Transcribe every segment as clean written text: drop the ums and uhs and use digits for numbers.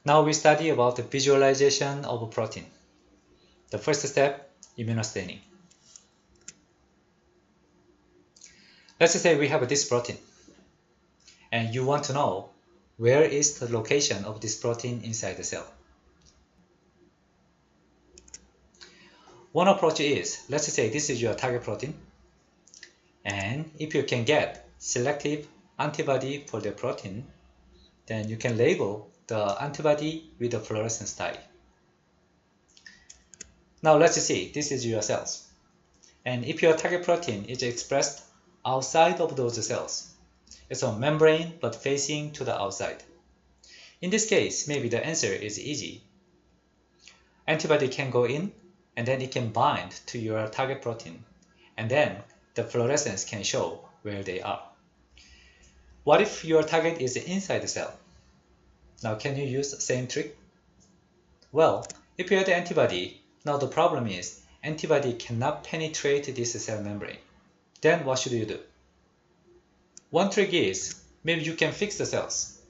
Now we study about the visualization of a protein. The first step, immunostaining. Let's say we have this protein, and you want to know where is the location of this protein inside the cell. One approach is, let's say this is your target protein, and if you can get selective antibody for the protein, then you can label the antibody with the fluorescence dye. Now let's see, this is your cells. And if your target protein is expressed outside of those cells, it's a membrane but facing to the outside. In this case, maybe the answer is easy. Antibody can go in, and then it can bind to your target protein, and then the fluorescence can show where they are. What if your target is inside the cell? Now can you use the same trick? Well, if you had antibody, now the problem is antibody cannot penetrate this cell membrane. Then what should you do? One trick is, maybe you can fix the cells.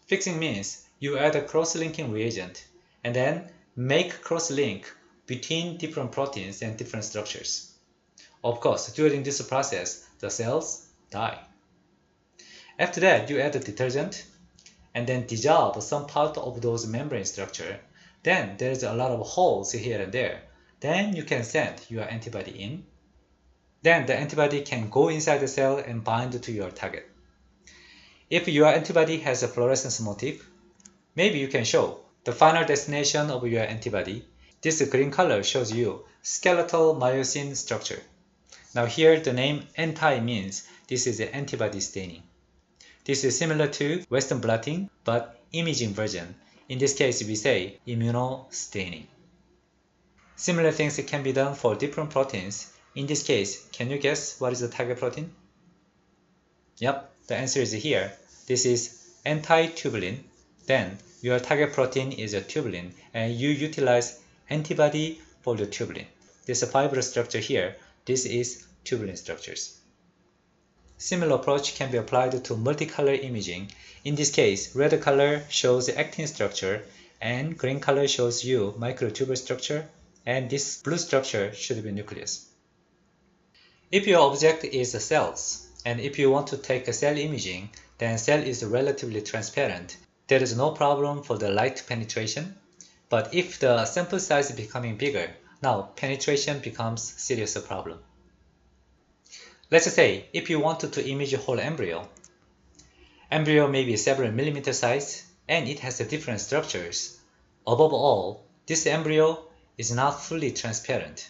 Fixing means you add a cross-linking reagent and then make cross-link between different proteins and different structures. Of course, during this process, the cells die. After that, you add the detergent and then dissolve some part of those membrane structure. Then there's a lot of holes here and there. Then you can send your antibody in. Then the antibody can go inside the cell and bind to your target. If your antibody has a fluorescence motif, maybe you can show the final destination of your antibody. This green color shows you skeletal myosin structure. Now here the name anti means this is an antibody staining. This is similar to Western blotting, but imaging version. In this case, we say immunostaining. Similar things can be done for different proteins. In this case, can you guess what is the target protein? Yep, the answer is here. This is anti-tubulin. Then your target protein is a tubulin, and you utilize antibody for the tubulin. This fibrous structure here, this is tubulin structures. Similar approach can be applied to multicolor imaging. In this case, red color shows actin structure and green color shows you microtubule structure, and this blue structure should be nucleus. If your object is cells, and if you want to take a cell imaging, then cell is relatively transparent. There is no problem for the light penetration. But if the sample size is becoming bigger, now penetration becomes a serious problem. Let's say if you wanted to image a whole embryo. Embryo may be several millimeter size and it has different structures. Above all, this embryo is not fully transparent.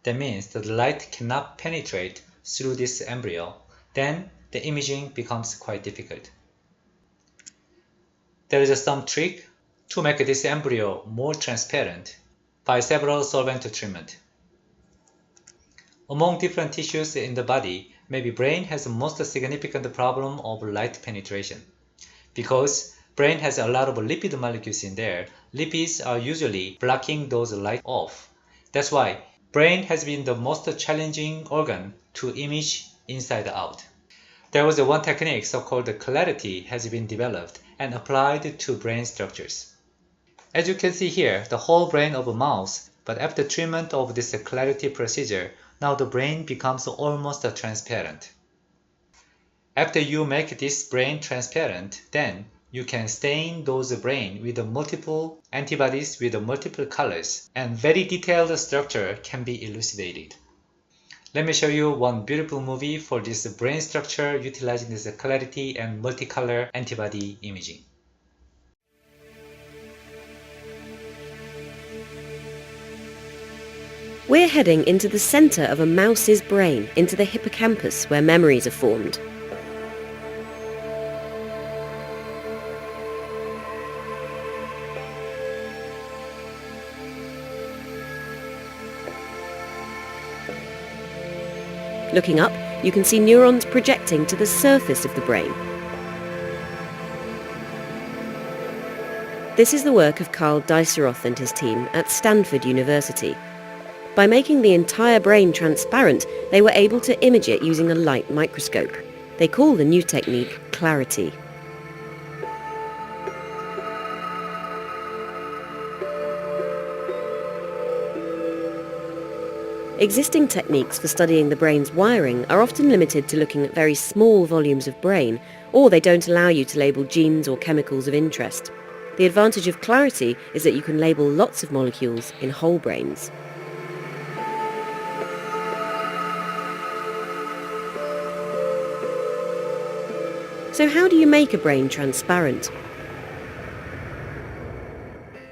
That means that the light cannot penetrate through this embryo. Then the imaging becomes quite difficult. There is some trick to make this embryo more transparent by several solvent treatment. Among different tissues in the body, maybe brain has the most significant problem of light penetration. Because brain has a lot of lipid molecules in there, lipids are usually blocking those light off. That's why brain has been the most challenging organ to image inside out. There was one technique so-called clarity has been developed and applied to brain structures. As you can see here, the whole brain of a mouse, but after treatment of this clarity procedure, now the brain becomes almost transparent. After you make this brain transparent, then you can stain those brain with multiple antibodies with multiple colors, and very detailed structure can be elucidated. Let me show you one beautiful movie for this brain structure utilizing this clarity and multicolor antibody imaging. We're heading into the center of a mouse's brain, into the hippocampus where memories are formed. Looking up, you can see neurons projecting to the surface of the brain. This is the work of Carl Diceroth and his team at Stanford University. By making the entire brain transparent, they were able to image it using a light microscope. They call the new technique clarity. Existing techniques for studying the brain's wiring are often limited to looking at very small volumes of brain, or they don't allow you to label genes or chemicals of interest. The advantage of clarity is that you can label lots of molecules in whole brains. So how do you make a brain transparent?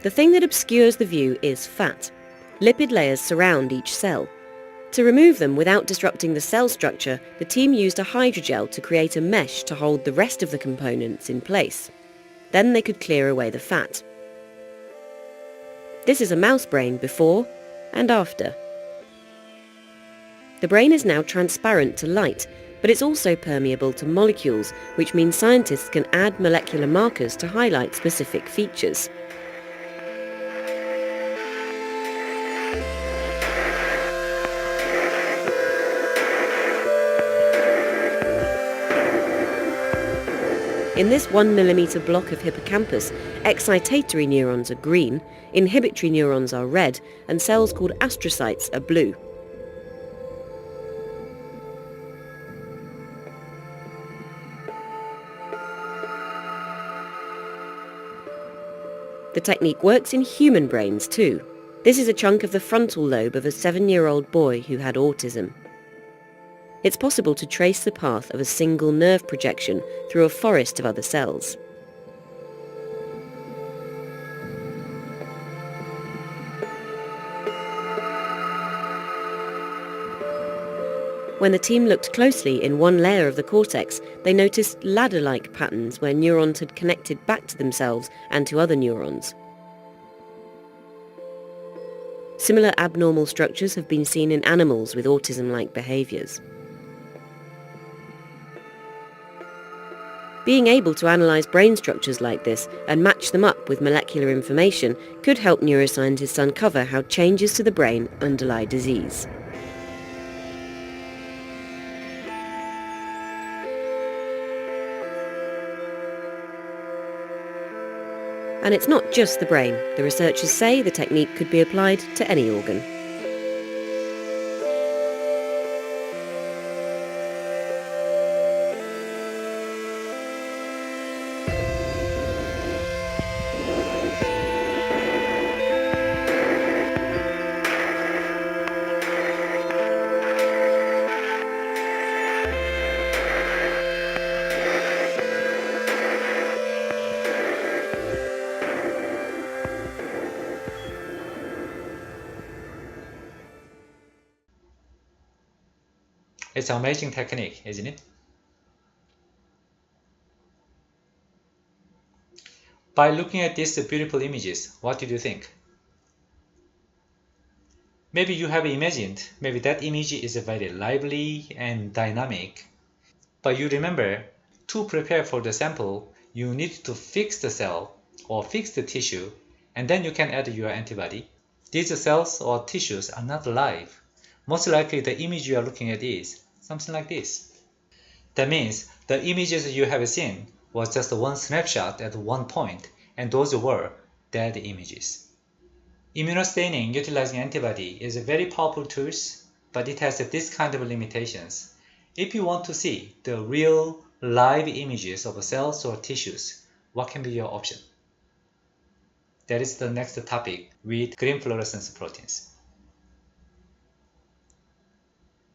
The thing that obscures the view is fat. Lipid layers surround each cell. To remove them without disrupting the cell structure, the team used a hydrogel to create a mesh to hold the rest of the components in place. Then they could clear away the fat. This is a mouse brain before and after. The brain is now transparent to light, but it's also permeable to molecules, which means scientists can add molecular markers to highlight specific features. In this 1 mm block of hippocampus, excitatory neurons are green, inhibitory neurons are red, and cells called astrocytes are blue. The technique works in human brains too. This is a chunk of the frontal lobe of a 7-year-old boy who had autism. It's possible to trace the path of a single nerve projection through a forest of other cells. When the team looked closely in one layer of the cortex, they noticed ladder-like patterns where neurons had connected back to themselves and to other neurons. Similar abnormal structures have been seen in animals with autism-like behaviours. Being able to analyse brain structures like this and match them up with molecular information could help neuroscientists uncover how changes to the brain underlie disease. And it's not just the brain. The researchers say the technique could be applied to any organ. It's an amazing technique, isn't it? By looking at these beautiful images, what did you think? Maybe you have imagined, maybe that image is very lively and dynamic. But you remember, to prepare for the sample, you need to fix the cell or fix the tissue, and then you can add your antibody. These cells or tissues are not alive. Most likely the image you are looking at is something like this. That means the images you have seen was just one snapshot at one point, and those were dead images. Immunostaining utilizing antibody is a very powerful tool, but it has this kind of limitations. If you want to see the real live images of cells or tissues, what can be your option? That is the next topic with green fluorescence proteins.